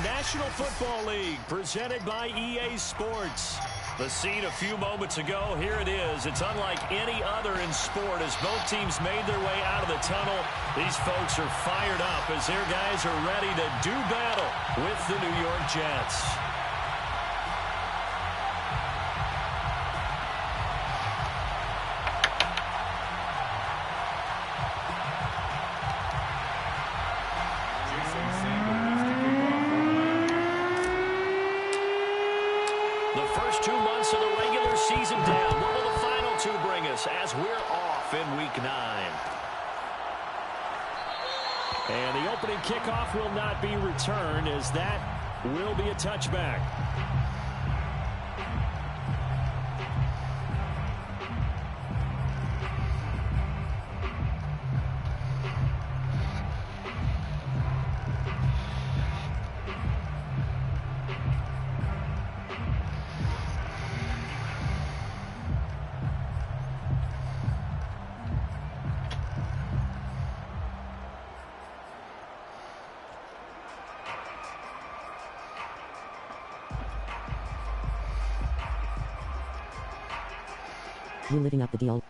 National Football League, presented by EA Sports. The scene a few moments ago, here it is. It's unlike any other in sport as both teams made their way out of the tunnel. These folks are fired up as their guys are ready to do battle with the New York Jets. As we're off in week 9. And the opening kickoff will not be returned as that will be a touchback. You living up the deal.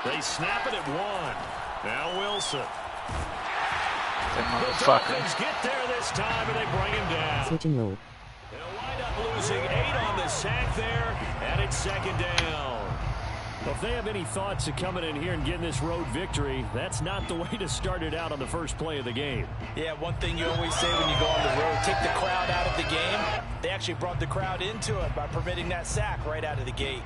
They snap it at 1. Now Wilson. That The Dolphins get there this time and they bring him down. Switching role. They'll wind up losing 8 on the sack there, and it's second down. Well, if they have any thoughts of coming in here and getting this road victory, that's not the way to start it out on the first play of the game. Yeah, one thing you always say when you go on the road, take the crowd out of the game. They actually brought the crowd into it by permitting that sack right out of the gate.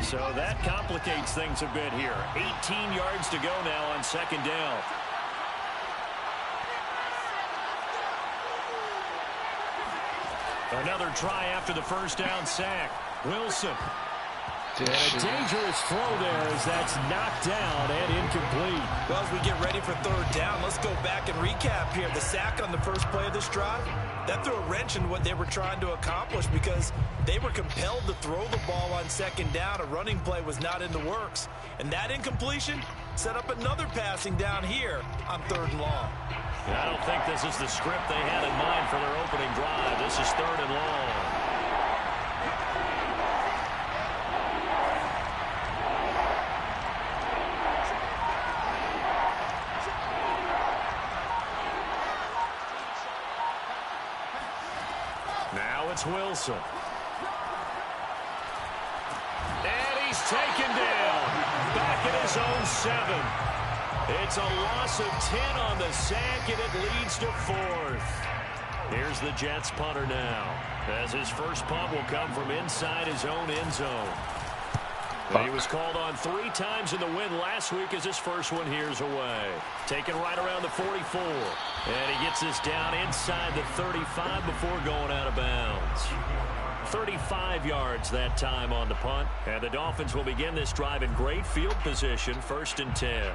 So that complicates things a bit here. 18 yards to go now on second down. Another try after the first down sack. Wilson. And a dangerous throw there as that's knocked down and incomplete. Well, as we get ready for third down, let's go back and recap here. The sack on the first play of this drive, that threw a wrench in what they were trying to accomplish because they were compelled to throw the ball on second down. A running play was not in the works. And that incompletion set up another passing down here on third and long. I don't think this is the script they had in mind for their opening drive. This is third and long. Now it's Wilson. And he's taken down. Back at his own 7. It's a loss of 10 on the sack, and it leads to 4th. Here's the Jets punter now, as his first punt will come from inside his own end zone. He was called on 3 times in the win last week as his first one here's away. Taken right around the 44. And he gets this down inside the 35 before going out of bounds. 35 yards that time on the punt. And the Dolphins will begin this drive in great field position, 1st and 10.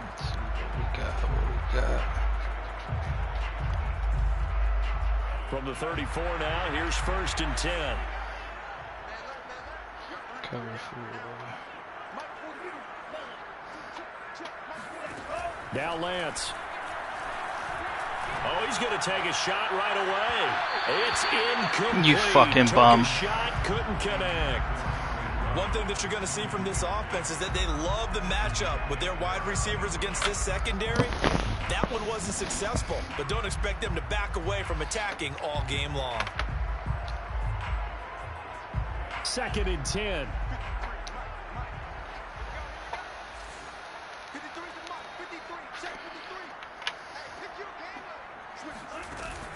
Let's see what we got. From the 34 now, here's 1st and 10. Cover 4. Now Lance. Oh, he's going to take a shot right away. It's incomplete. You fucking Took bum. a shot, couldn't connect. One thing that you're going to see from this offense is that they love the matchup with their wide receivers against this secondary. That one wasn't successful, but don't expect them to back away from attacking all game long. 2nd and 10.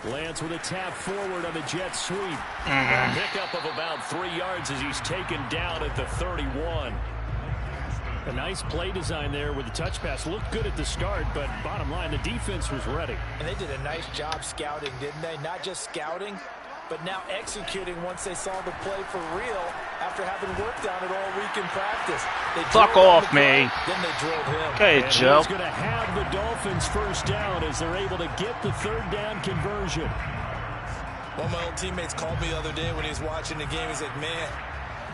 Lance with a tap forward on the jet sweep. A pickup of about 3 yards as he's taken down at the 31. A nice play design there with the touch pass. Looked good at the start, but bottom line, the defense was ready. And they did a nice job scouting, didn't they? Not just scouting, but now executing once they saw the play for real after having worked on it all week in practice. Fuck off, me. Then they drilled him. Okay, Joe. He's going to have the Dolphins first down as they're able to get the third down conversion. One of my old teammates called me the other day when he was watching the game. He's like, man,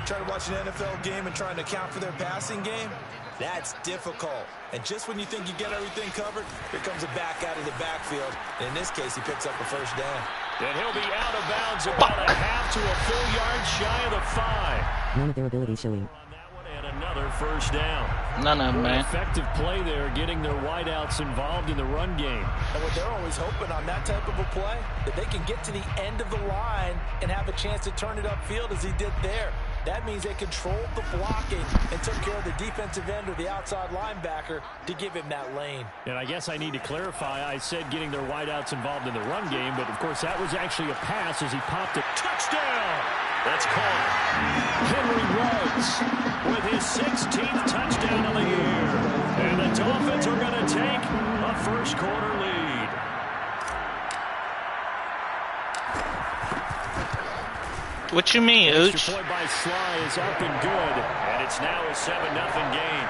trying to watch an NFL game and trying to account for their passing game, that's difficult. And just when you think you get everything covered, here comes a back out of the backfield. And in this case, he picks up a first down. And he'll be out of bounds about a half to a full yard shy of the 5. None of their abilities showing. And another first down. None of them, man. Effective play there, getting their wideouts involved in the run game. And what they're always hoping on that type of a play, that they can get to the end of the line and have a chance to turn it upfield as he did there. That means they controlled the blocking and took care of the defensive end or the outside linebacker to give him that lane. And I guess I need to clarify, I said getting their wideouts involved in the run game, but of course that was actually a pass as he popped a touchdown. That's called. Henry Ruggs with his 16th touchdown of the year. And the Dolphins are going to take a first quarter lead. What you mean, Ooch? Extra point by Sly is up and good, and it's now a 7-0 game.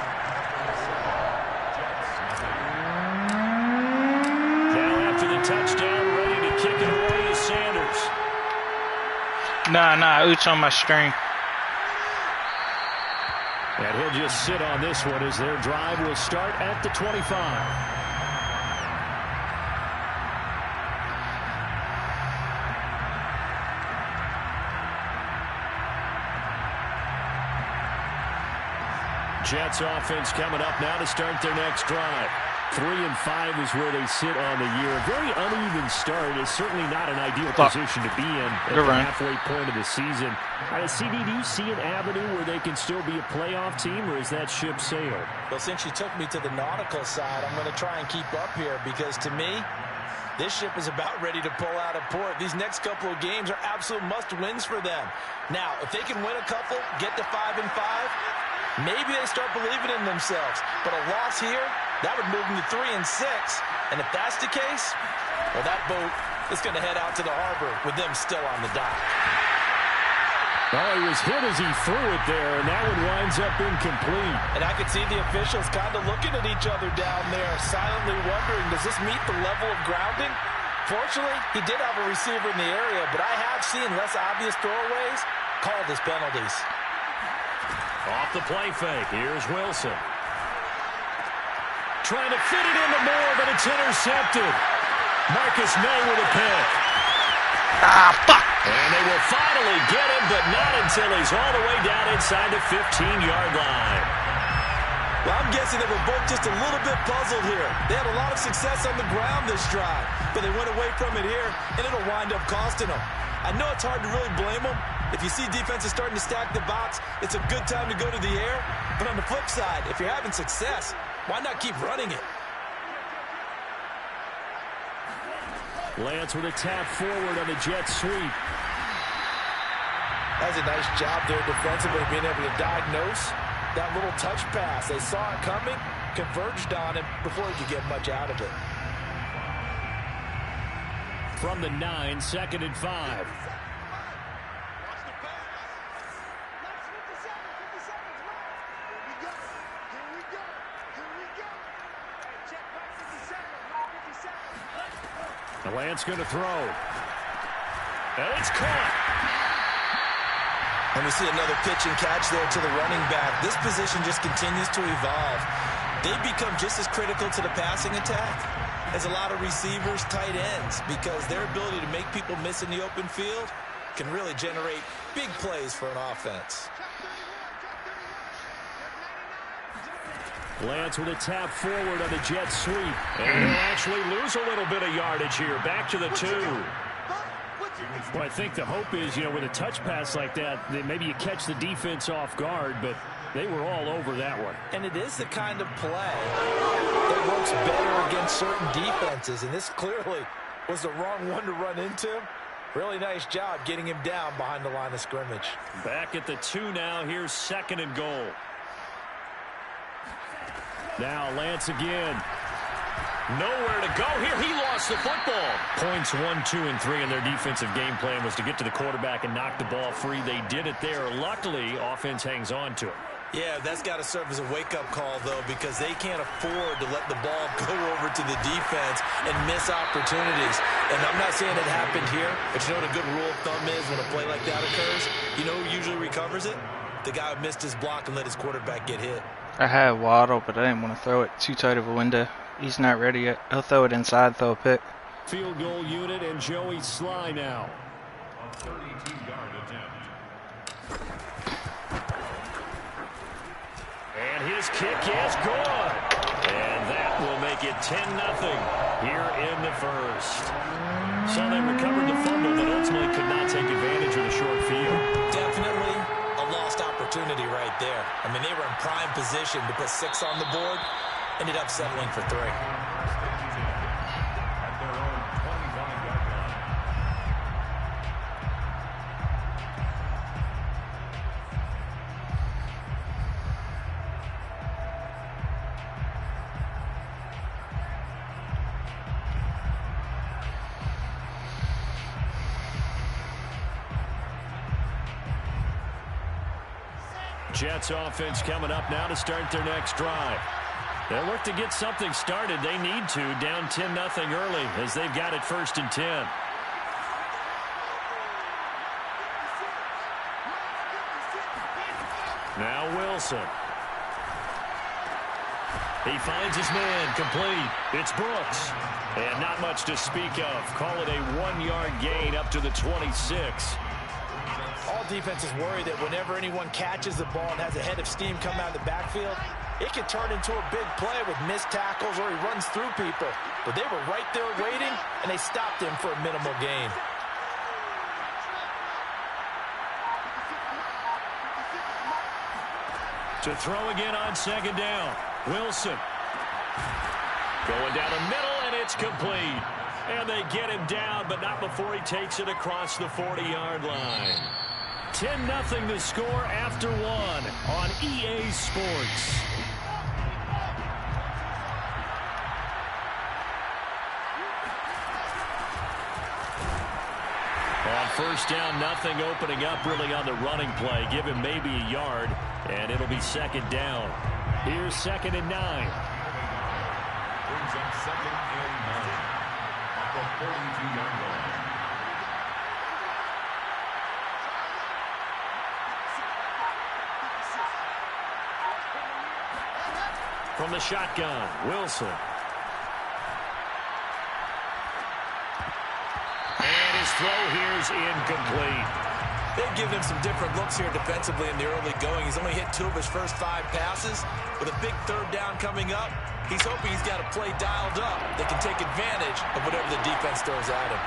Now after the touchdown, ready to kick it away is Sanders. Nah, Ooch on my string. And he'll just sit on this one as their drive will start at the 25. Jets offense coming up now to start their next drive. 3 and 5 is where they sit on the year. A very uneven start is certainly not an ideal position to be in at the halfway point of the season. CD, do you see an avenue where they can still be a playoff team, or is that ship sailed? Well, since you took me to the nautical side, I'm going to try and keep up here because to me, this ship is about ready to pull out of port. These next couple of games are absolute must-wins for them. Now, if they can win a couple, get to 5 and 5, maybe they start believing in themselves. But a loss here, that would move them to 3 and 6. And if that's the case, well, that boat is going to head out to the harbor with them still on the dock. Oh, he was hit as he threw it there, and that one winds up incomplete. And I could see the officials kind of looking at each other down there, silently wondering, does this meet the level of grounding? Fortunately, he did have a receiver in the area, but I have seen less obvious throwaways called as penalties. Off the play fake, here's Wilson. Trying to fit it into Moore, but it's intercepted. Marcus May with a pick. Ah, fuck. And they will finally get him, but not until he's all the way down inside the 15-yard line. Well, I'm guessing they were both just a little bit puzzled here. They had a lot of success on the ground this drive, but they went away from it here, and it'll wind up costing them. I know it's hard to really blame them. If you see defenses starting to stack the box, it's a good time to go to the air. But on the flip side, if you're having success, why not keep running it? Lance with a tap forward on the jet sweep. That was a nice job there defensively, being able to diagnose that little touch pass. They saw it coming, converged on it before he could get much out of it. From the 9, 2nd and 5. The Lance going to throw. And it's caught. And we see another pitch and catch there to the running back. This position just continues to evolve. They become just as critical to the passing attack as a lot of receivers, tight ends, because their ability to make people miss in the open field can really generate big plays for an offense. Lance with a tap forward on the jet sweep. And he'll actually lose a little bit of yardage here. Back to the 2. Well, I think the hope is, with a touch pass like that maybe you catch the defense off guard, but they were all over that one. And it is the kind of play that works better against certain defenses, and this clearly was the wrong one to run into. Really nice job getting him down behind the line of scrimmage. Back at the 2 now. Here's 2nd and goal. Now Lance again. Nowhere to go here. He lost the football. Points 1, 2, and 3 in their defensive game plan was to get to the quarterback and knock the ball free. They did it there. Luckily, offense hangs on to it. Yeah, that's got to serve as a wake-up call, though, because they can't afford to let the ball go over to the defense and miss opportunities. And I'm not saying it happened here, but you know what a good rule of thumb is when a play like that occurs? You know who usually recovers it? The guy who missed his block and let his quarterback get hit. I had Waddle, but I didn't want to throw it too tight of a window. He's not ready yet. He'll throw it inside, throw a pick. Field goal unit and Joey Sly now. A 32-yard attempt. And his kick is good. And that will make it 10-0 here in the first. So they recovered the fumble, but ultimately could not take advantage of the short field. Definitely a lost opportunity right there. I mean, they were in prime position to put 6 on the board. Ended up settling for 3. Jets offense coming up now to start their next drive. They'll look to get something started. They need to, down 10-0 early as they've got it 1st and 10. Now Wilson. He finds his man complete. It's Brooks. And not much to speak of. Call it a 1-yard gain up to the 26. All defenses worry that whenever anyone catches the ball and has a head of steam come out of the backfield, it can turn into a big play with missed tackles or he runs through people. But they were right there waiting, and they stopped him for a minimal gain. To throw again on 2nd down. Wilson. Going down the middle, and it's complete. And they get him down, but not before he takes it across the 40-yard line. 10-0 the score after 1 on EA Sports. On 1st down, nothing opening up really on the running play. Give him maybe a yard, and it'll be 2nd down. Here's 2nd and 9. Brings up 2nd and 9 at the 42-yard line. From the shotgun, Wilson. And his throw here is incomplete. They've given him some different looks here defensively in the early going. He's only hit 2 of his first 5 passes. With a big 3rd down coming up, he's hoping he's got a play dialed up that can take advantage of whatever the defense throws at him.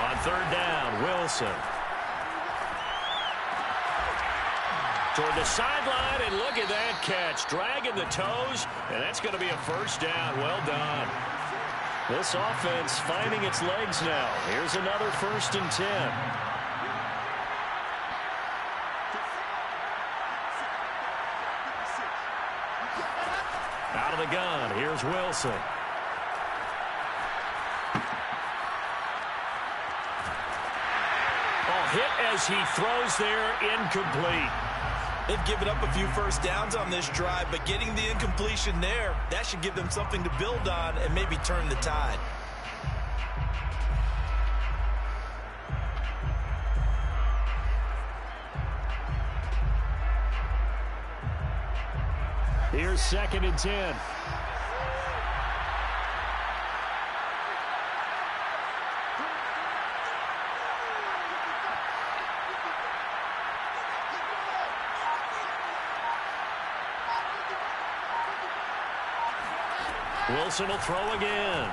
On 3rd down, Wilson. Toward the sideline, and look at that catch. Dragging the toes, and that's going to be a 1st down. Well done. This offense finding its legs now. Here's another 1st and 10. Out of the gun, here's Wilson. Hit as he throws there, incomplete. They've given up a few 1st downs on this drive, but getting the incompletion there, that should give them something to build on and maybe turn the tide. Here's 2nd and 10. Wilson will throw again.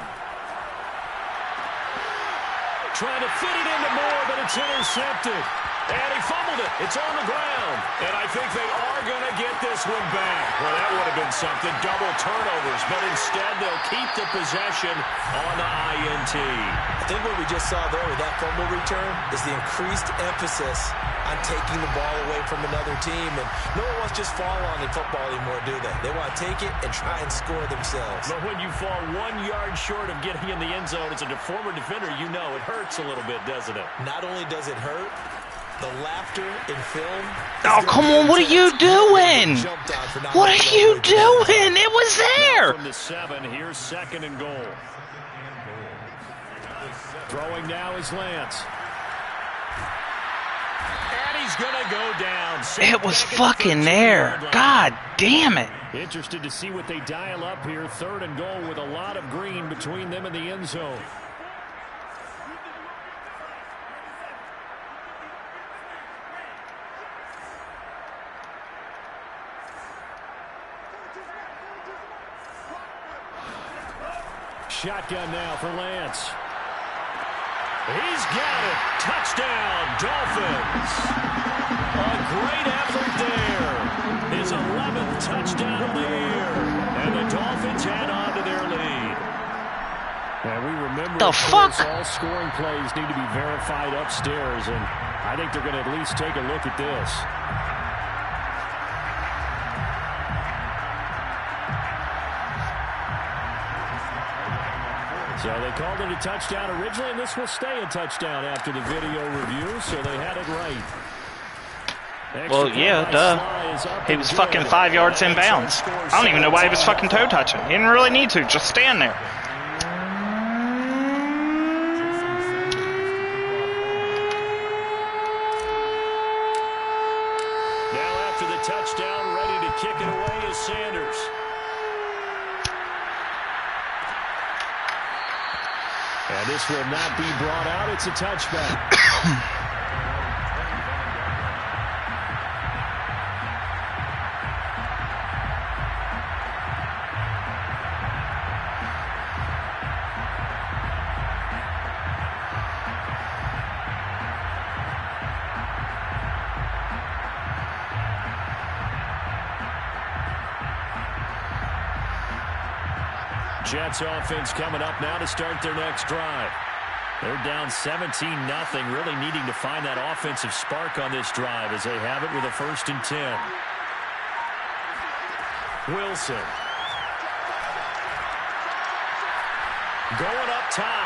Trying to fit it into Moore, but it's intercepted. And he fumbled it. It's on the ground. And I think they are going to get this one back. Well, that would have been something. Double turnovers. But instead, they'll keep the possession on the INT. I think what we just saw there with that fumble return is the increased emphasis on taking the ball away from another team. And no one wants to just fall on in football anymore, do they? They want to take it and try and score themselves. But when you fall 1 yard short of getting in the end zone as a former defender, you know it hurts a little bit, doesn't it? Not only does it hurt, the laughter in film. Oh, come on. What are you doing? What are you doing? It was there. From the 7, here's 2nd and goal. Throwing now is Lance. And he's going to go down. It was fucking there. God damn it. Interested to see what they dial up here. 3rd and goal with a lot of green between them and the end zone. Shotgun now for Lance. He's got it. Touchdown, Dolphins. A great effort there. His 11th touchdown of the year. And the Dolphins add on to their lead. And we remember, the fuck? All scoring plays need to be verified upstairs. And I think they're going to at least take a look at this. So they called it a touchdown originally, and this will stay a touchdown after the video review, so they had it right. Well, yeah, duh. He was fucking 5 yards in bounds. I don't even know why he was fucking toe touching. He didn't really need to. Just stand there. Now after the touchdown, ready to kick it away is Sanders. And this will not be brought out. It's a touchback. Jets offense coming up now to start their next drive. They're down 17-0, really needing to find that offensive spark on this drive as they have it with a 1st and 10. Wilson. Going up top.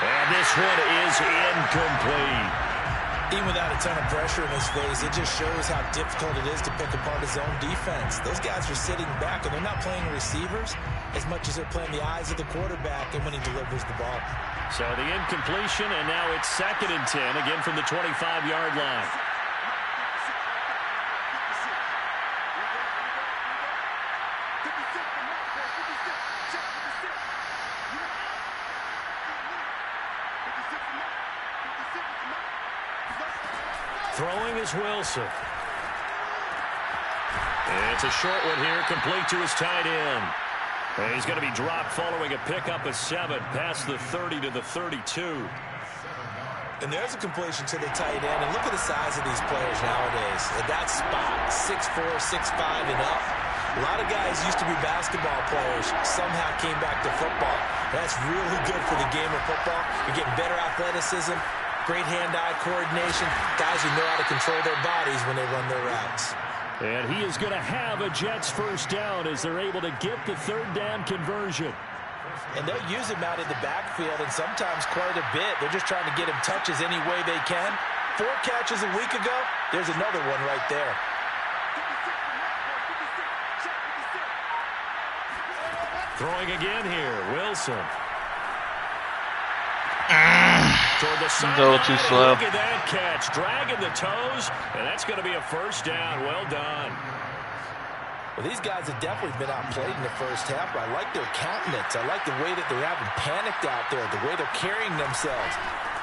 And this one is incomplete. Even without a ton of pressure in his face, it just shows how difficult it is to pick apart his own defense. Those guys are sitting back, and they're not playing receivers as much as they're playing the eyes of the quarterback and when he delivers the ball. So the incompletion, and now it's 2nd and 10, again from the 25-yard line. Throwing is Wilson. And it's a short one here, complete to his tight end. And he's going to be dropped following a pickup of 7 past the 30 to the 32. And there's a completion to the tight end. And look at the size of these players nowadays. At that spot, 6'4", 6'5", and up. A lot of guys used to be basketball players, somehow came back to football. That's really good for the game of football. You're getting better athleticism, great hand-eye coordination, guys who know how to control their bodies when they run their routes. And he is going to have a Jets 1st down as they're able to get the 3rd down conversion. And they'll use him out in the backfield, and sometimes quite a bit. They're just trying to get him touches any way they can. 4 catches a week ago, there's another one right there. Throwing again here, Wilson. Toward the side. A little too slow. Look at that catch, dragging the toes, and that's going to be a 1st down. Well done. Well, these guys have definitely been outplayed in the 1st half, but I like their countenance. I like the way that they're having panicked out there, the way they're carrying themselves.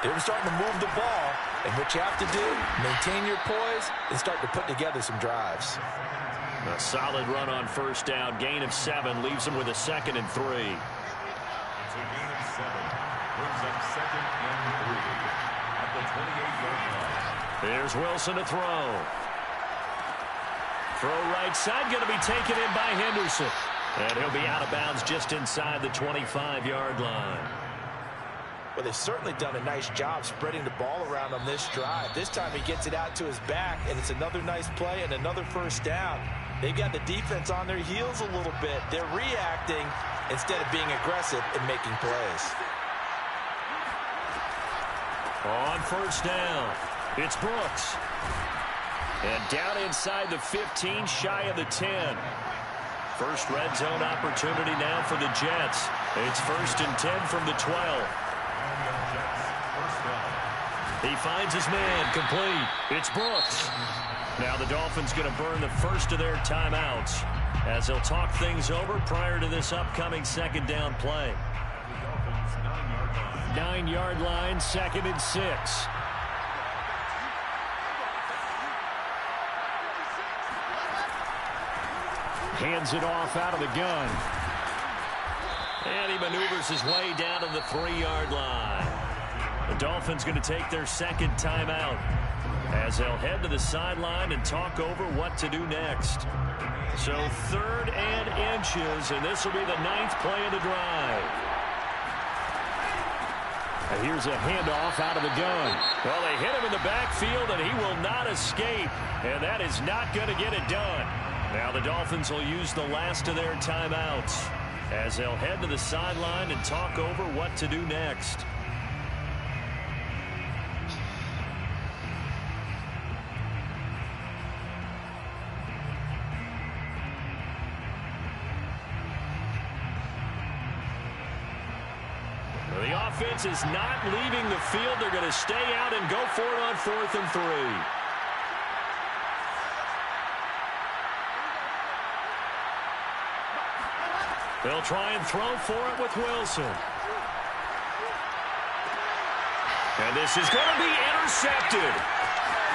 They're starting to move the ball, and what you have to do, maintain your poise and start to put together some drives. A solid run on 1st down, gain of 7, leaves them with a 2nd and 3. It's a gain of 7, brings up 2nd and 3 at the 28-yard line. Here's Wilson to throw. Throw right side, going to be taken in by Henderson. And he'll be out of bounds just inside the 25-yard line. Well, they've certainly done a nice job spreading the ball around on this drive. This time he gets it out to his back, and it's another nice play and another first down. They've got the defense on their heels a little bit. They're reacting instead of being aggressive and making plays. On first down, it's Brooks. And down inside the 15, shy of the 10. First red zone opportunity now for the Jets. It's 1st and 10 from the 12. He finds his man, complete. It's Brooks. Now the Dolphins going to burn the first of their timeouts as they'll talk things over prior to this upcoming second down play. 9-yard line, 2nd and 6. Hands it off out of the gun. And he maneuvers his way down to the 3-yard line. The Dolphins going to take their second timeout as they'll head to the sideline and talk over what to do next. So 3rd and inches, and this will be the 9th play of the drive. And here's a handoff out of the gun. Well, they hit him in the backfield, and he will not escape. And that is not going to get it done. Now the Dolphins will use the last of their timeouts as they'll head to the sideline and talk over what to do next. The offense is not leaving the field. They're going to stay out and go for it on 4th and 3. They'll try and throw for it with Wilson. And this is going to be intercepted.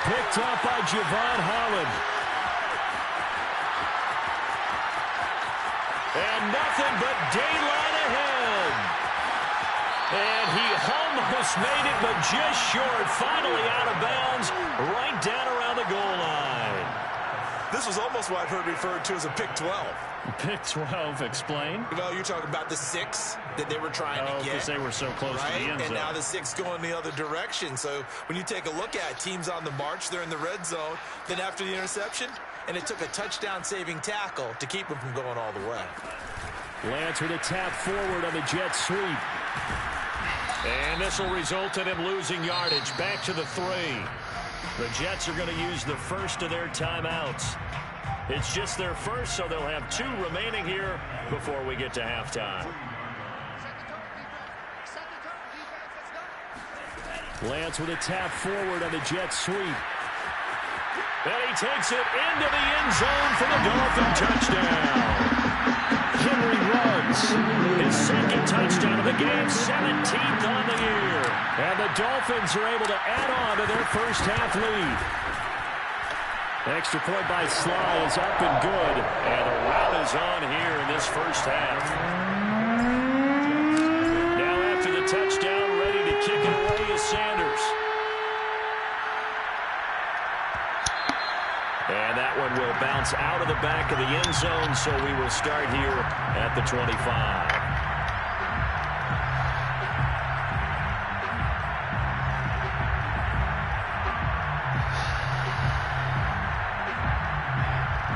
Picked up by Javon Holland. And nothing but daylight ahead. And he almost made it, but just short. Finally out of bounds, right down around the goal line. This was almost what I've heard referred to as a pick 12. Pick 12, explain. Well, you're talking about the 6 that they were trying to get. Because they were so close to the end zone. And now the 6 going the other direction. So when you take a look at teams on the march, they're in the red zone. Then after the interception, and it took a touchdown-saving tackle to keep them from going all the way. Lance with a tap forward on the jet sweep. And this will result in him losing yardage. Back to the 3. The Jets are going to use the first of their timeouts. It's just their first, so they'll have 2 remaining here before we get to halftime. Lance with a tap forward on the jet sweep. And he takes it into the end zone for the Dolphin touchdown. Henry runs his second touchdown of the game, 17th on the year. And the Dolphins are able to add on to their first half lead. Extra point by Sly is up and good. And the rout is on here in this first half. Now after the touchdown, ready to kick it away is Sanders. And that one will bounce out of the back of the end zone, so we will start here at the 25.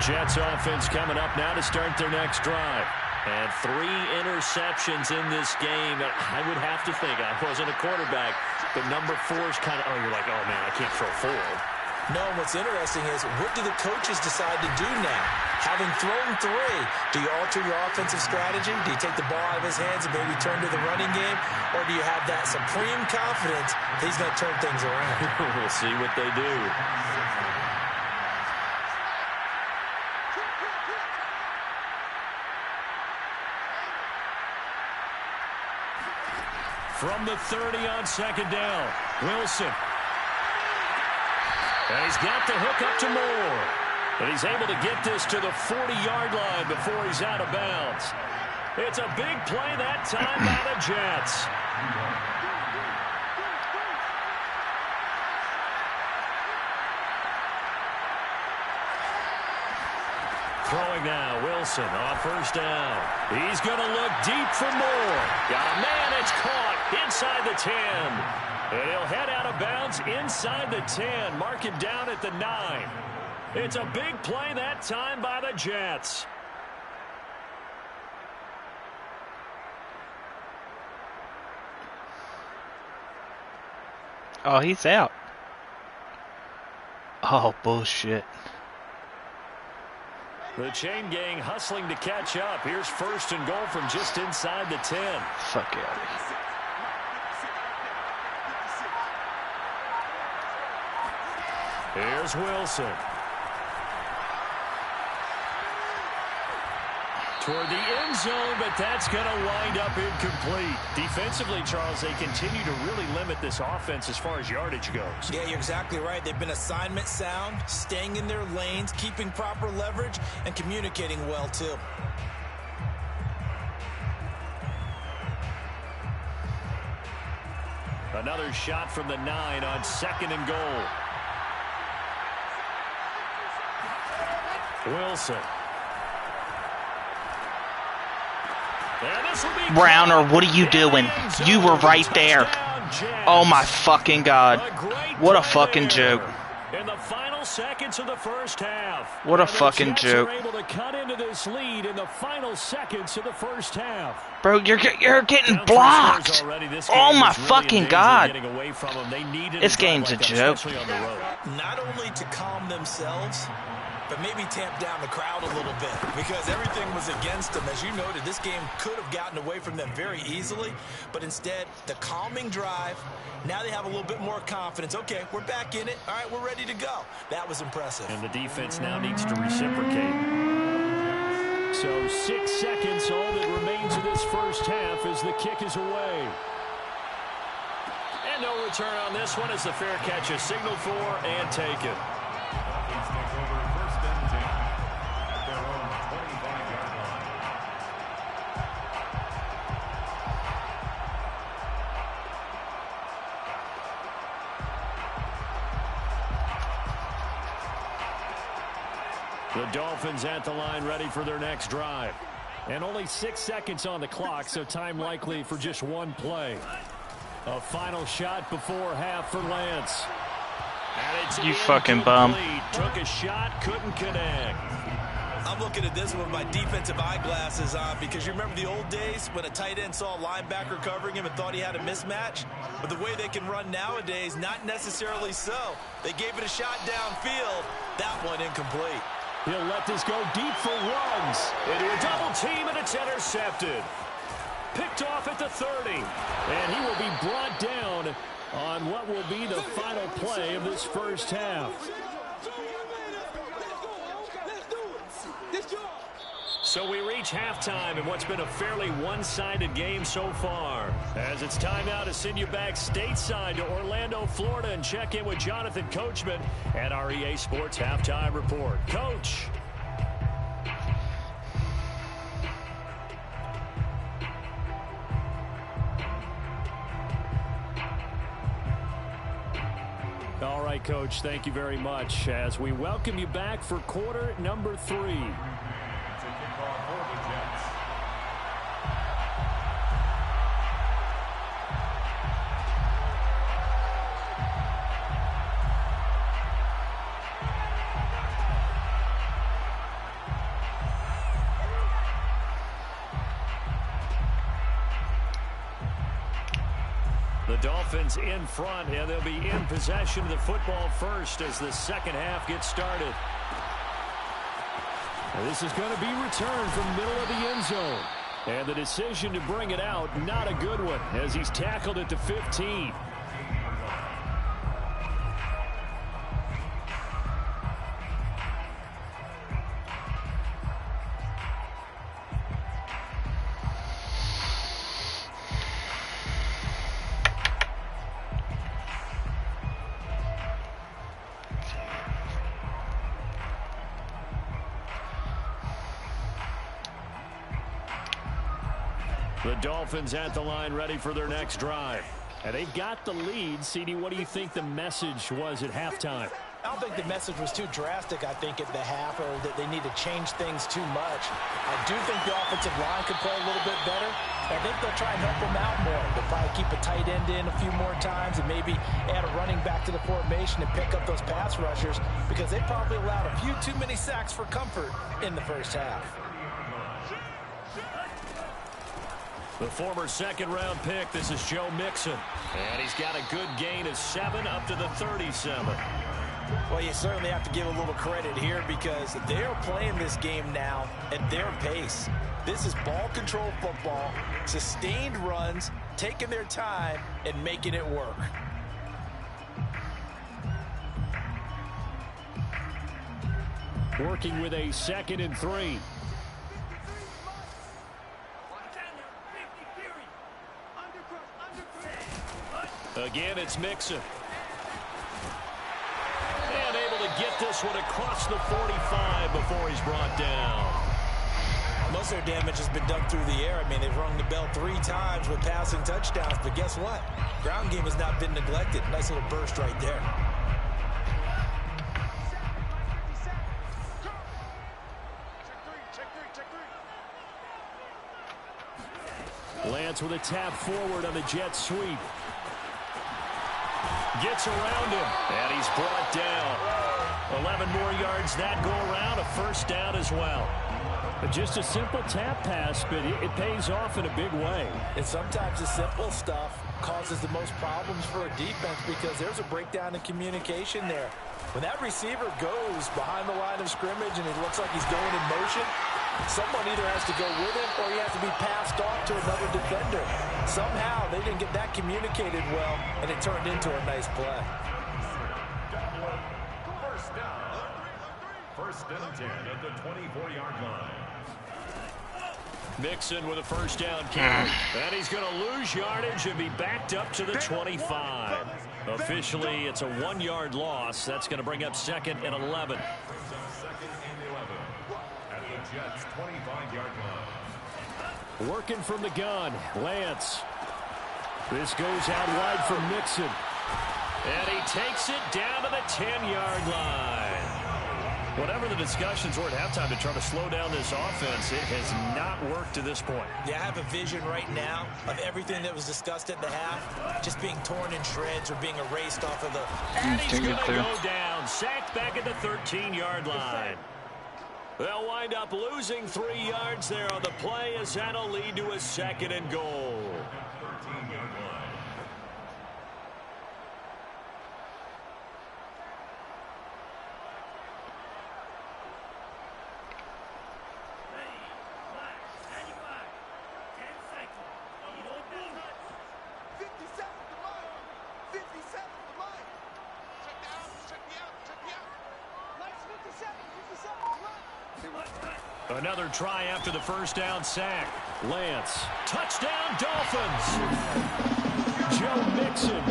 Jets offense coming up now to start their next drive. And 3 interceptions in this game. I would have to think, I wasn't a quarterback, but number 4 is kind of, you're like, oh, man, I can't throw 4. No, what's interesting is, what do the coaches decide to do now? Having thrown 3, do you alter your offensive strategy? Do you take the ball out of his hands and maybe turn to the running game? Or do you have that supreme confidence that he's going to turn things around? We'll see what they do. From the 30 on second down, Wilson. And he's got the hook up to Moore. And he's able to get this to the 40-yard line before he's out of bounds. It's a big play that time by the Jets. throwing now. Wilson on first down. He's going to look deep for more. Got a man. It's caught inside the 10. And he'll head out of bounds inside the 10. Mark it down at the 9. It's a big play that time by the Jets. Oh, he's out. Oh, bullshit. The chain gang hustling to catch up. Here's first and goal from just inside the 10. Fuck yeah. Here's Wilson. Toward the end zone, but that's going to wind up incomplete. Defensively, Charles, they continue to really limit this offense as far as yardage goes. Yeah, you're exactly right. They've been assignment sound, staying in their lanes, keeping proper leverage, and communicating well, too. Another shot from the 9 on second and goal. Wilson. Browner, what are you doing? You were right there. Oh my fucking God. What a fucking joke. In the final seconds of the first half. What a fucking joke. Able to cut into this lead in the final seconds of the first half. Bro, you're getting blocked. Oh my fucking God. This game's a joke. Not only to calm themselves, but maybe tamp down the crowd a little bit, because everything was against them. As you noted, this game could have gotten away from them very easily, but instead, the calming drive, now they have a little bit more confidence. Okay, we're back in it. All right, we're ready to go. That was impressive. And the defense now needs to reciprocate. So 6 seconds, all that remains of this first half as the kick is away. And no return on this one as the fair catch is signaled for and taken. The Dolphins at the line ready for their next drive. And only 6 seconds on the clock, so time likely for just one play. A final shot before half for Lance. And it's you fucking bum. Took a shot, couldn't connect. I'm looking at this with my defensive eyeglasses on, because you remember the old days when a tight end saw a linebacker covering him and thought he had a mismatch? But the way they can run nowadays, not necessarily so. They gave it a shot downfield. That one incomplete. He'll let this go deep for runs. Into a double team, and it's intercepted. Picked off at the 30. And he will be brought down on what will be the final play of this first half. So we reach halftime in what's been a fairly one-sided game so far. As it's time now to send you back stateside to Orlando, Florida, and check in with Jonathan Coachman at our EA Sports Halftime Report. Coach. All right, Coach, thank you very much as we welcome you back for quarter number 3. The Dolphins in front, and they'll be in possession of the football first as the second half gets started. And this is going to be returned from the middle of the end zone. And the decision to bring it out, not a good one, as he's tackled at the 15. The Dolphins at the line ready for their next drive. And they've got the lead. CD, what do you think the message was at halftime? I don't think the message was too drastic, I think, at the half, or that they need to change things too much. I do think the offensive line could play a little bit better. I think they'll try and help them out more. They'll probably keep a tight end in a few more times and maybe add a running back to the formation and pick up those pass rushers, because they probably allowed a few too many sacks for comfort in the first half. The former second-round pick, this is Joe Mixon. And he's got a good gain of 7 up to the 37. Well, you certainly have to give a little credit here, because they're playing this game now at their pace. This is ball control football, sustained runs, taking their time, and making it work. Working with a 2nd and 3. Again, it's Mixon. And able to get this one across the 45 before he's brought down. Most of their damage has been done through the air. I mean, they've rung the bell 3 times with passing touchdowns, but guess what? Ground game has not been neglected. Nice little burst right there. Lance with a tap forward on the jet sweep. Gets around him, and he's brought down. 11 more yards that go around, a first down as well. Just a simple tap pass, but it pays off in a big way. And sometimes the simple stuff causes the most problems for a defense, because there's a breakdown in communication there. When that receiver goes behind the line of scrimmage and it looks like he's going in motion, someone either has to go with him or he has to be passed off to another defender. Somehow they didn't get that communicated well, and it turned into a nice play. First down 10 at the 24-yard line. Mixon with a first down carry. And he's going to lose yardage and be backed up to the 25. Officially, it's a 1-yard loss. That's going to bring up 2nd and 11. 2nd and 11 at the Jets' 25-yard line. Working from the gun, Lance. This goes out wide for Mixon. And he takes it down to the 10-yard line. Whatever the discussions were at halftime to try to slow down this offense, it has not worked to this point. Yeah, I have a vision right now of everything that was discussed at the half just being torn in shreds or being erased off of the... And he's going to go down, sacked back at the 13-yard line. They'll wind up losing 3 yards there on the play, as that'll lead to a 2nd and goal. 13-yard line. Another try after the first down sack. Lance. Touchdown, Dolphins. Joe Mixon,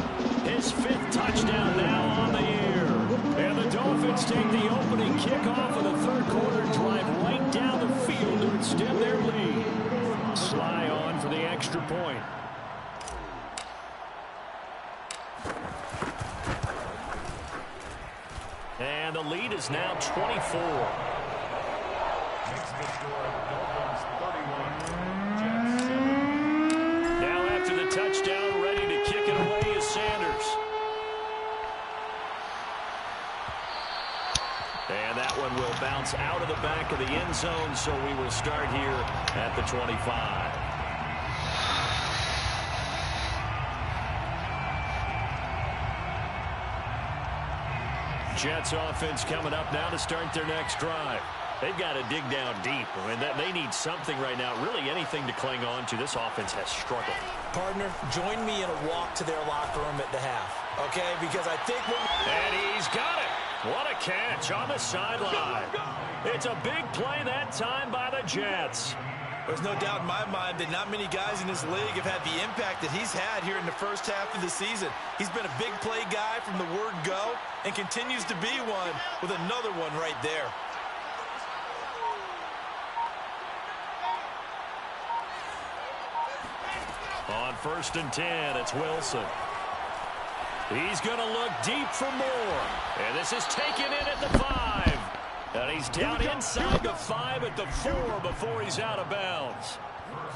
his 5th touchdown now on the year. And the Dolphins take the opening kickoff of the 3rd quarter, drive right down the field to extend their lead. Sly on for the extra point. And the lead is now 24. Now after the touchdown, ready to kick it away is Sanders. And that one will bounce out of the back of the end zone, so we will start here at the 25. Jets offense coming up now to start their next drive. They've got to dig down deep. I mean, they need something right now, really anything to cling on to. This offense has struggled. Partner, join me in a walk to their locker room at the half, okay? Because I think and he's got it. What a catch on the sideline. It's a big play that time by the Jets. There's no doubt in my mind that not many guys in this league have had the impact that he's had here in the first half of the season. He's been a big play guy from the word go and continues to be one with another one right there. On 1st and 10, it's Wilson. He's going to look deep for more. And this is taken in at the 5. And he's down inside the 5 at the 4 before he's out of bounds.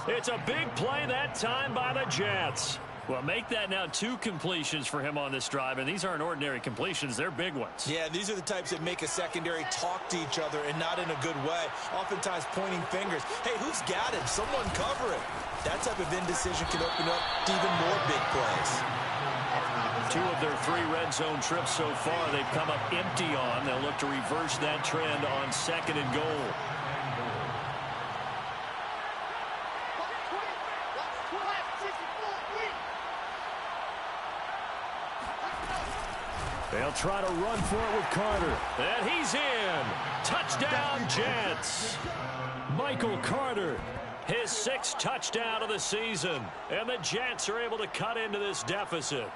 It's a big play that time by the Jets. Well, make that now 2 completions for him on this drive, and these aren't ordinary completions. They're big ones. Yeah, these are the types that make a secondary talk to each other and not in a good way. Oftentimes pointing fingers. Hey, who's got him? Someone cover it. That type of indecision can open up to even more big plays. 2 of their 3 red zone trips so far they've come up empty on. They'll look to reverse that trend on 2nd and goal. They'll try to run for it with Carter. And he's in. Touchdown, Jets. Michael Carter, his 6th touchdown of the season. And the Jets are able to cut into this deficit.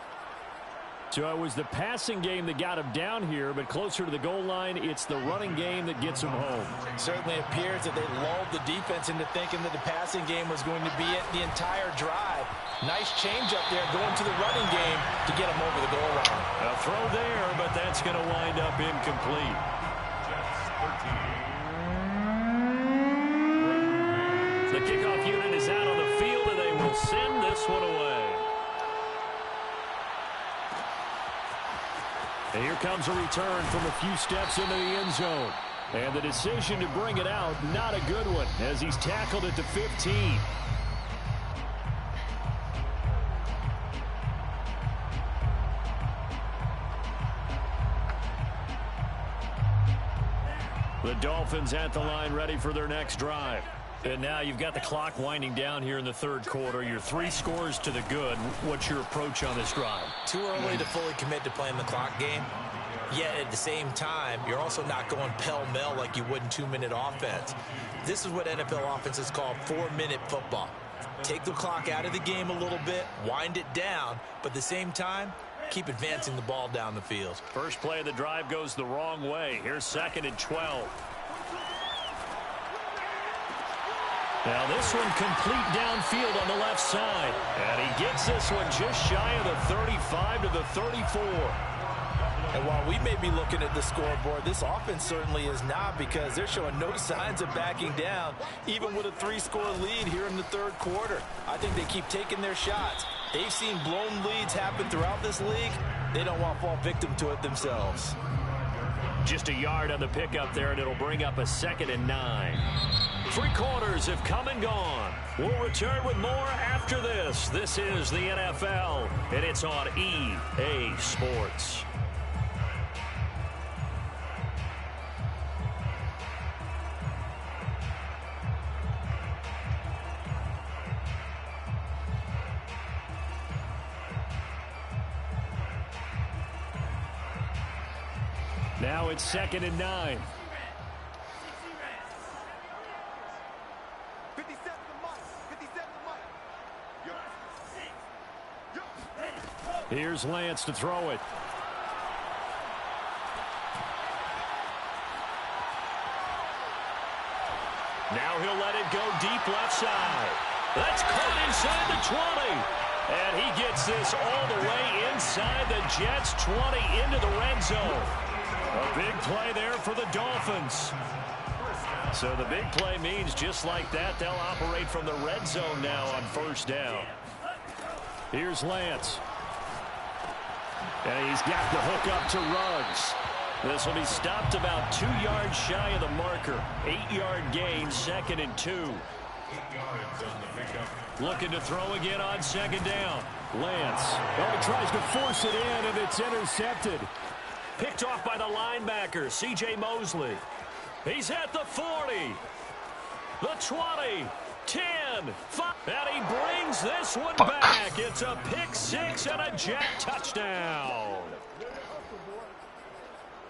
So it was the passing game that got him down here, but closer to the goal line, it's the running game that gets him home. Certainly appears that they lulled the defense into thinking that the passing game was going to be it the entire drive. Nice change up there going to the running game to get him over the goal line. A throw there, but that's going to wind up incomplete. The kickoff unit is out on the field, and they will send this one away. And here comes a return from a few steps into the end zone. And the decision to bring it out, not a good one, as he's tackled at the 15. The Dolphins at the line ready for their next drive. And now you've got the clock winding down here in the 3rd quarter. You're 3 scores to the good. What's your approach on this drive? Too early to fully commit to playing the clock game. Yet at the same time, you're also not going pell-mell like you would in 2-minute offense. This is what NFL offenses call 4-minute football. Take the clock out of the game a little bit, wind it down, but at the same time, keep advancing the ball down the field. First play of the drive goes the wrong way. Here's 2nd and 12. Now this one complete downfield on the left side. And he gets this one just shy of the 35 to the 34. And while we may be looking at the scoreboard, this offense certainly is not, because they're showing no signs of backing down, even with a 3-score lead here in the 3rd quarter. I think they keep taking their shots. They've seen blown leads happen throughout this league. They don't want to fall victim to it themselves. Just a yard on the pickup there, and it'll bring up a 2nd and 9. 3 quarters have come and gone. We'll return with more after this. This is the NFL, and it's on EA Sports. Now it's 2nd and 9. Here's Lance to throw it. Now he'll let it go deep left side. That's caught inside the 20. And he gets this all the way inside the Jets' 20 into the red zone. A big play there for the Dolphins. So the big play means just like that, they'll operate from the red zone now on 1st down. Here's Lance. And he's got the hook up to Ruggs. This will be stopped about 2 yards shy of the marker. 8-yard gain, 2nd and 2. Looking to throw again on 2nd down. Lance. Oh, he tries to force it in, and it's intercepted. Picked off by the linebacker, C.J. Mosley. He's at the 40. The 20. 10. 5. And he brings this one back. It's a pick 6 and a Jet touchdown.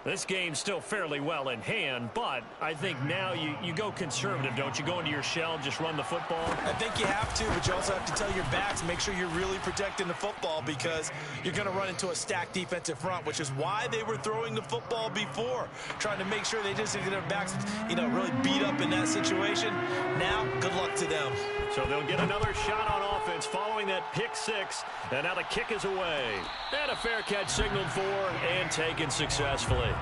This game's still fairly well in hand, but I think now you go conservative, don't you? Go into your shell, just run the football? I think you have to, but you also have to tell your backs, make sure you're really protecting the football because you're going to run into a stacked defensive front, which is why they were throwing the football before, trying to make sure they just get their backs, really beat up in that situation. Now, good luck to them. So they'll get another shot on offense following that pick six, and now the kick is away. And a fair catch signaled for and taken successfully. The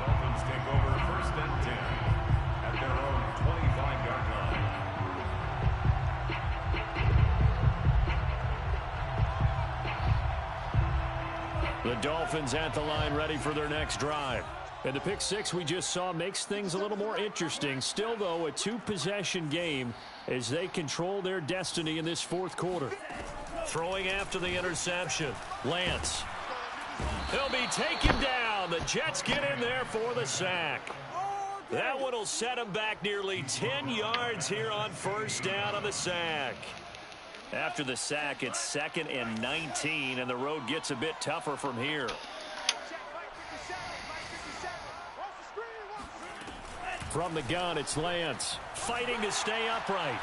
Dolphins take over 1st and 10 at their own 25-yard line. The Dolphins at the line ready for their next drive. And the pick six we just saw makes things a little more interesting. Still, though, a two-possession game as they control their destiny in this fourth quarter. Throwing after the interception, Lance. He'll be taken down. The Jets get in there for the sack. That one will set him back nearly 10 yards here on first down on the sack. After the sack, it's 2nd and 19, and the road gets a bit tougher from here. From the gun, it's Lance. Fighting to stay upright.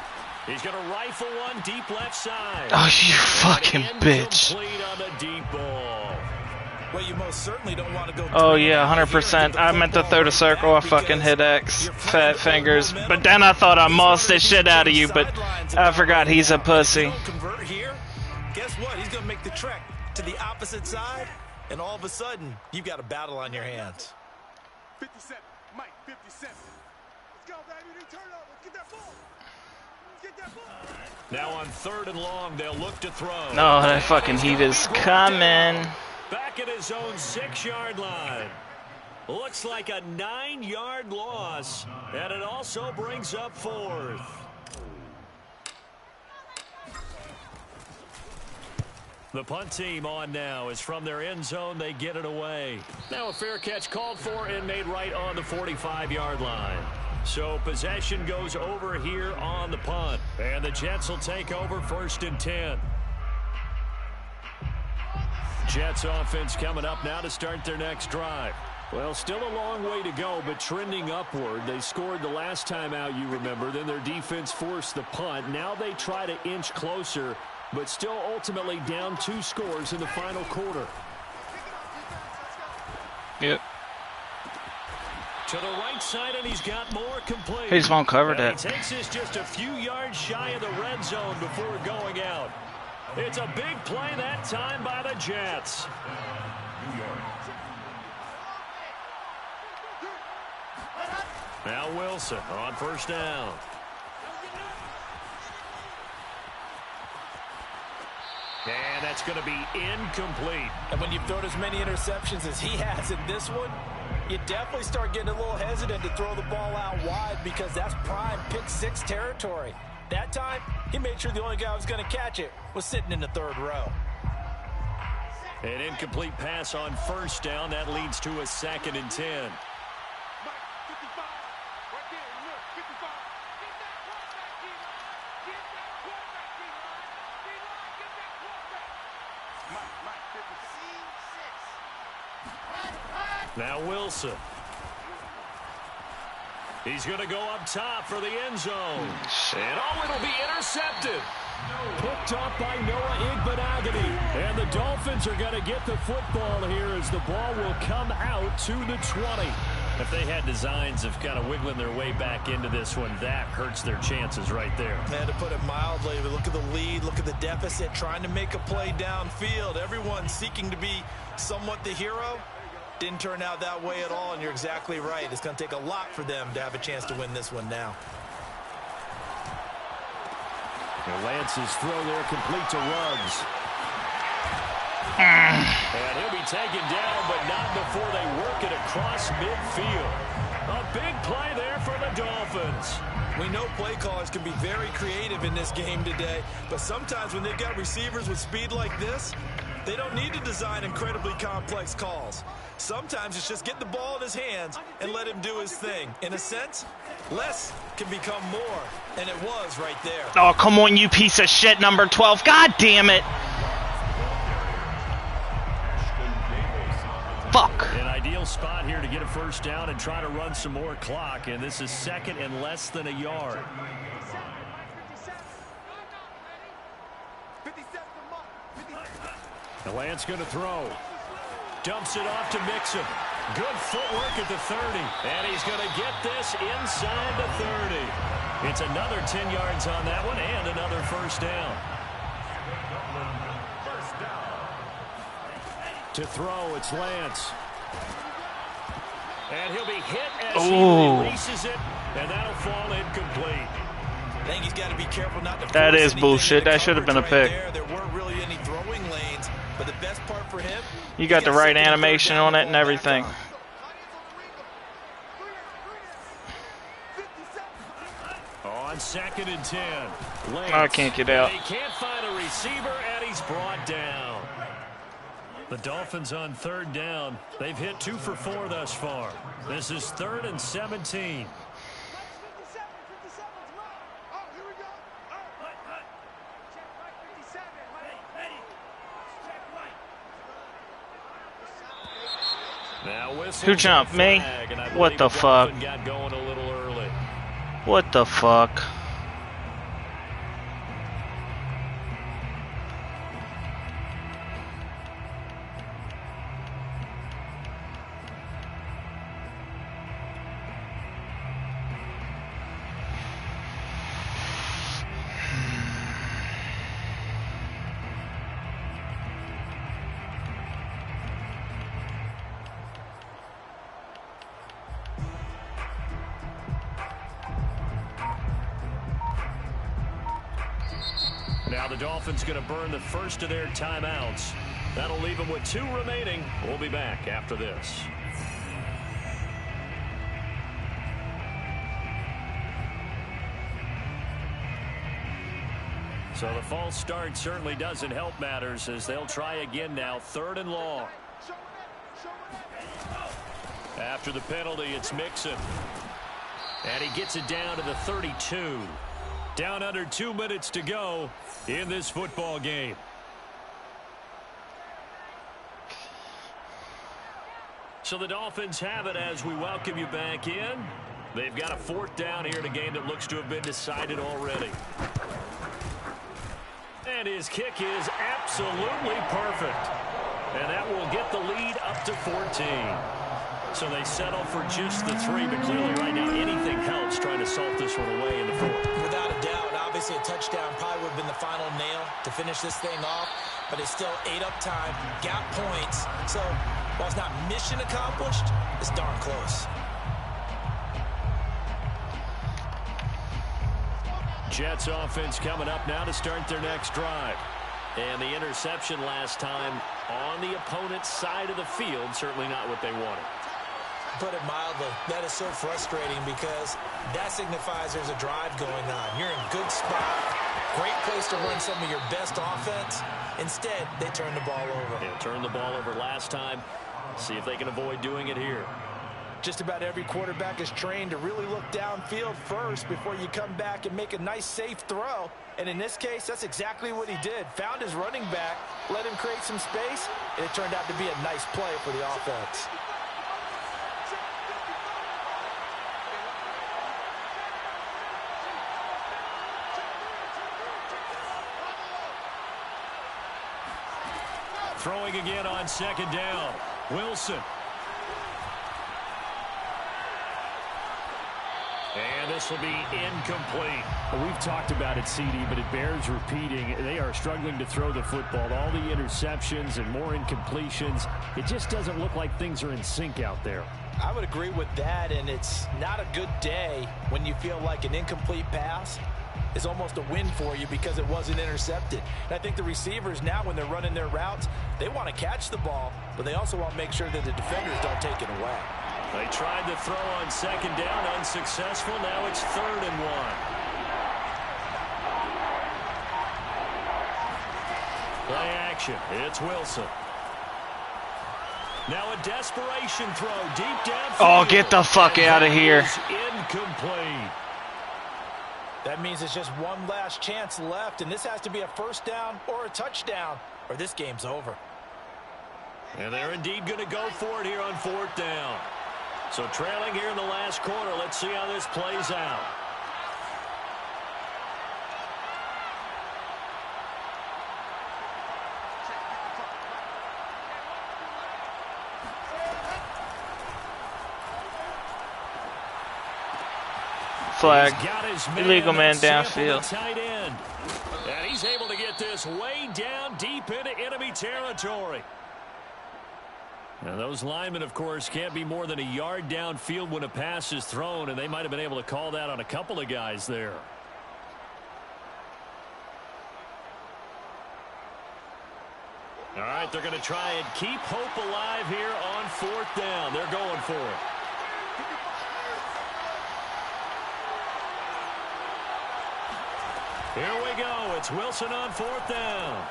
He's going to rifle one deep left side. Oh, you fucking bitch. Incomplete on the deep ball. Well, you most certainly don't want to go. Oh, yeah, 100%. I meant to throw the circle. I fucking hit X. Fat fingers. But then I thought I mossed the shit out of you, but I forgot he's a pussy. Convert here. Guess what? He's going to make the trek to the opposite side, and all of a sudden, you've got a battle on your hands. 57, Mike, 57. Let's go, baby. Turn over. Get that ball. Get that ball. Now on 3rd and long, they'll look to throw. No, that fucking heat is coming. Back at his own 6-yard line. Looks like a 9-yard loss, and it also brings up 4th. The punt team on now is from their end zone. They get it away. Now a fair catch called for and made right on the 45-yard line. So possession goes over here on the punt, and the Jets will take over 1st and 10. Jets offense coming up now to start their next drive. Well, still a long way to go, but trending upward. They scored the last time out, you remember. Then their defense forced the punt. Now they try to inch closer, but still ultimately down 2 scores in the final quarter. Yep. To the right side, and he's got more complete. He just won't cover that. He takes this just a few yards shy of the red zone before going out. It's a big play that time by the Jets. Now Wilson on 1st down. And that's going to be incomplete. And when you've thrown as many interceptions as he has in this one, you definitely start getting a little hesitant to throw the ball out wide because that's prime pick 6 territory. That time, he made sure the only guy who was going to catch it was sitting in the 3rd row. An incomplete pass on 1st down. That leads to a 2nd and 10. Now Wilson. He's going to go up top for the end zone. And it'll be intercepted. Picked off by Noah Igbenogany. And the Dolphins are going to get the football here as the ball will come out to the 20. If they had designs of kind of wiggling their way back into this one, that hurts their chances right there. And to put it mildly, look at the lead, look at the deficit, trying to make a play downfield. Everyone seeking to be somewhat the hero. Didn't turn out that way at all, and you're exactly right. It's going to take a lot for them to have a chance to win this one now. Lance's throw there complete to Ruggs. And he'll be taken down, but not before they work it across midfield. A big play there for the Dolphins. We know play callers can be very creative in this game today, but sometimes when they've got receivers with speed like this, they don't need to design incredibly complex calls. Sometimes it's just get the ball in his hands and let him do his thing. In a sense, less can become more, and it was right there. Oh, come on, you piece of shit, number 12. God damn it. Fuck. And ideally ideal spot here to get a first down and try to run some more clock, and this is second and less than a yard. The Lance going to throw. Dumps it off to Mixon. Good footwork at the 30. And he's going to get this inside the 30. It's another 10 yards on that one and another first down. To throw, it's Lance. And he'll be hit as he releases it, and that'll fall incomplete. I think he's got to be careful not to. That is bullshit. That should have been a pick. There weren't really any throwing lanes, but the best part for him, you got the right animation on it and everything. On 2nd and 10. Lance, I can't get out. He can't find a receiver, and he's brought down. The Dolphins on 3rd down. They've hit 2 for 4 thus far. This is 3rd and 17. Who jumped me? What the fuck? What the fuck? Now the Dolphins going to burn the first of their timeouts. That'll leave them with 2 remaining. We'll be back after this. So the false start certainly doesn't help matters as they'll try again now. 3rd and long. After the penalty, it's Mixon. And he gets it down to the 32. Down under 2 minutes to go in this football game. So the Dolphins have it as we welcome you back in. They've got a 4th down here in a game that looks to have been decided already. And his kick is absolutely perfect. And that will get the lead up to 14. So they settle for just the 3, but clearly right now anything helps trying to salt this one away in the 4th. Without a doubt, obviously a touchdown probably would have been the final nail to finish this thing off, but it's still ate up time, got points. So while it's not mission accomplished, it's darn close. Jets offense coming up now to start their next drive. And the interception last time on the opponent's side of the field, certainly not what they wanted. Put it mildly, that is so frustrating because that signifies there's a drive going on. You're in a good spot, great place to run some of your best offense. Instead, they turn the ball over. Yeah, turned the ball over last time. See if they can avoid doing it here. Just about every quarterback is trained to really look downfield first before you come back and make a nice, safe throw. And in this case, that's exactly what he did. Found his running back, let him create some space, and it turned out to be a nice play for the offense. Throwing again on 2nd down. Wilson. And this will be incomplete. Well, we've talked about it, CD, but it bears repeating. They are struggling to throw the football. All the interceptions and more incompletions. It just doesn't look like things are in sync out there. I would agree with that, and it's not a good day when you feel like an incomplete pass is almost a win for you because it wasn't intercepted. And I think the receivers now, when they're running their routes, they want to catch the ball, but they also want to make sure that the defenders don't take it away. They tried to throw on 2nd down, unsuccessful. Now it's 3rd and 1. Play action. It's Wilson. Now a desperation throw deep downfield. Oh, get the fuck out of here. Incomplete. That means it's just one last chance left, and this has to be a 1st down or a touchdown, or this game's over. And they're indeed going to go for it here on 4th down. So trailing here in the last quarter. Let's see how this plays out. Flag. Illegal man downfield. And he's able to get this way down deep into enemy territory. Now those linemen, of course, can't be more than a yard downfield when a pass is thrown, and they might have been able to call that on a couple of guys there. All right, they're going to try and keep hope alive here on 4th down. They're going for it. Here we go. It's Wilson on 4th down.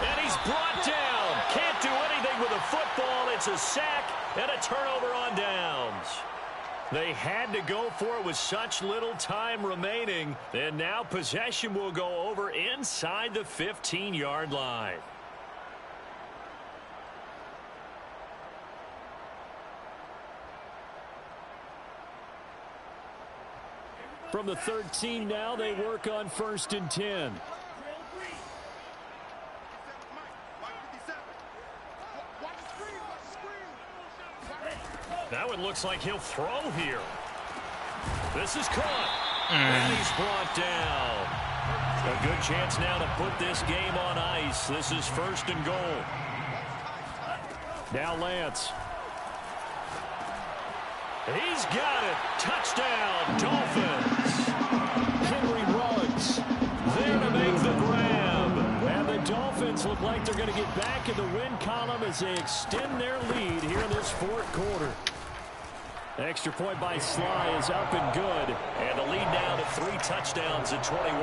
And he's brought down. Can't do anything with a football. It's a sack and a turnover on downs. They had to go for it with such little time remaining. And now possession will go over inside the 15-yard line. From the 13 now, they work on 1st and 10. Now it looks like he'll throw here. This is caught. And he's brought down. A good chance now to put this game on ice. This is 1st and goal. Now Lance. He's got it. Touchdown, Dolphins. Henry Ruggs there to make the grab. And the Dolphins look like they're going to get back in the win column as they extend their lead here in this 4th quarter. Extra point by Sly is up and good. And the lead now to 3 touchdowns at 21.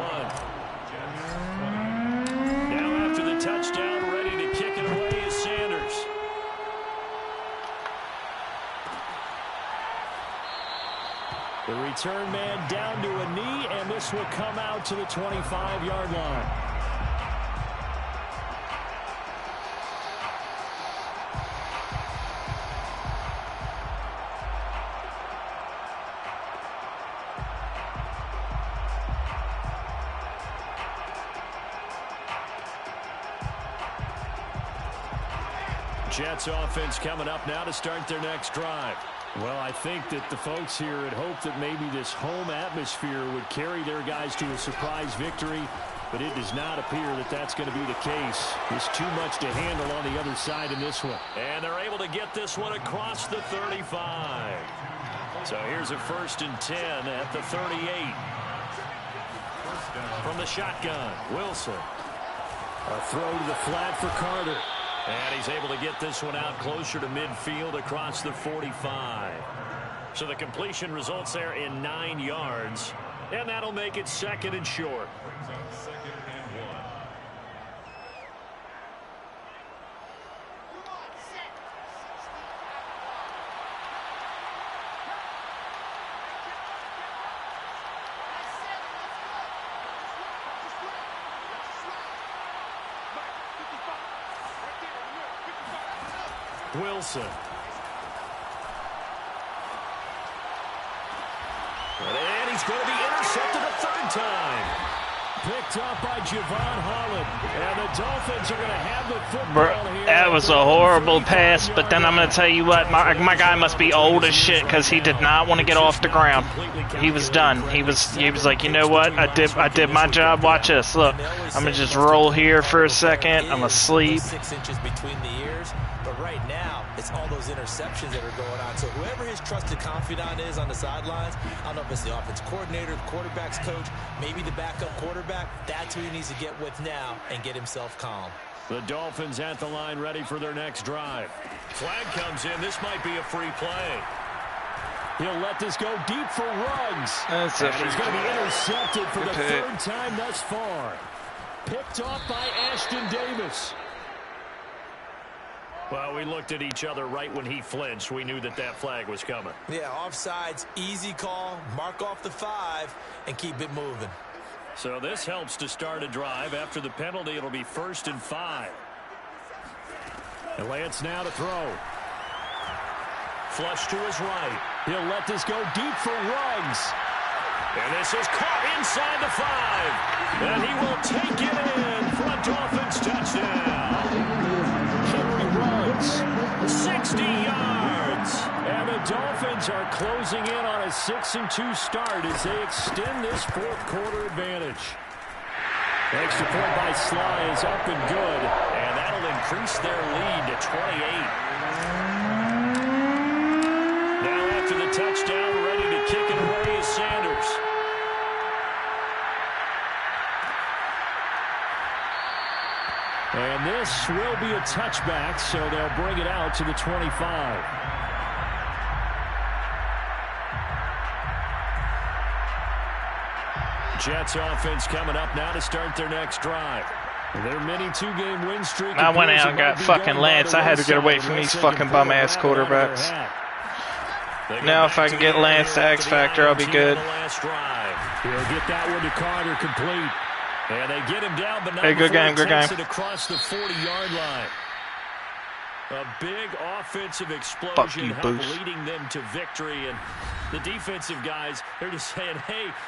Now after the touchdown, ready to kick it away is Sanders. The return man down to a knee, and this will come out to the 25-yard line. Jets offense coming up now to start their next drive. Well, I think that the folks here had hoped that maybe this home atmosphere would carry their guys to a surprise victory, but it does not appear that that's going to be the case. There's too much to handle on the other side in this one. And they're able to get this one across the 35. So here's a 1st and 10 at the 38. From the shotgun, Wilson. A throw to the flat for Carter. And he's able to get this one out closer to midfield across the 45. So the completion results there in 9 yards. And that'll make it 2nd and short. Wilson. And he's going to be intercepted a 3rd time. Picked up by Javon Holland. And the Dolphins are going to have the football here. That was a horrible pass, but then I'm going to tell you what, my guy must be old as shit because he did not want to get off the ground. He was done. He was like, you know what? I did my job. Watch this. Look, I'm going to just roll here for a second. I'm asleep. 6 inches between the ears. But right now, it's all those interceptions that are going on. So whoever his trusted confidant is on the sidelines, I don't know if it's the offense coordinator, the quarterback's coach, maybe the backup quarterback, that's who he needs to get with now and get himself calm. The Dolphins at the line ready for their next drive. Flag comes in. This might be a free play. He'll let this go deep for Ruggs. And he's going to be intercepted for the 3rd time thus far. Picked off by Ashton Davis. Well, we looked at each other right when he flinched. We knew that flag was coming. Yeah, offsides, easy call, mark off the 5, and keep it moving. So this helps to start a drive. After the penalty, it'll be 1st and 5. And Lance now to throw. Flush to his right. He'll let this go deep for Ruggs. And this is caught inside the 5. And he will take it in for a Dolphins touchdown. Henry Ruggs. 60 yards. And the Dolphins are closing in on a 6-2 start as they extend this fourth quarter advantage. Extra point by Sly is up and good. And that'll increase their lead to 28. Now after the touchdown, ready to kick it away is Sanders. And this will be a touchback, so they'll bring it out to the 25. Jets offense coming up now to start their next drive. Their mini 2-game win streak. I went out and got fucking Lance. I had to get away from these fucking bum-ass quarterbacks. Now if I can get Lance to X Factor, I'll be good. He'll get that one to Carter complete. And they get him down, but not hey, good game, good game. It across the 40-yard line. A big offensive explosion, Fuck you, Boost. leading them to victory. And the defensive guys, they're just saying, hey,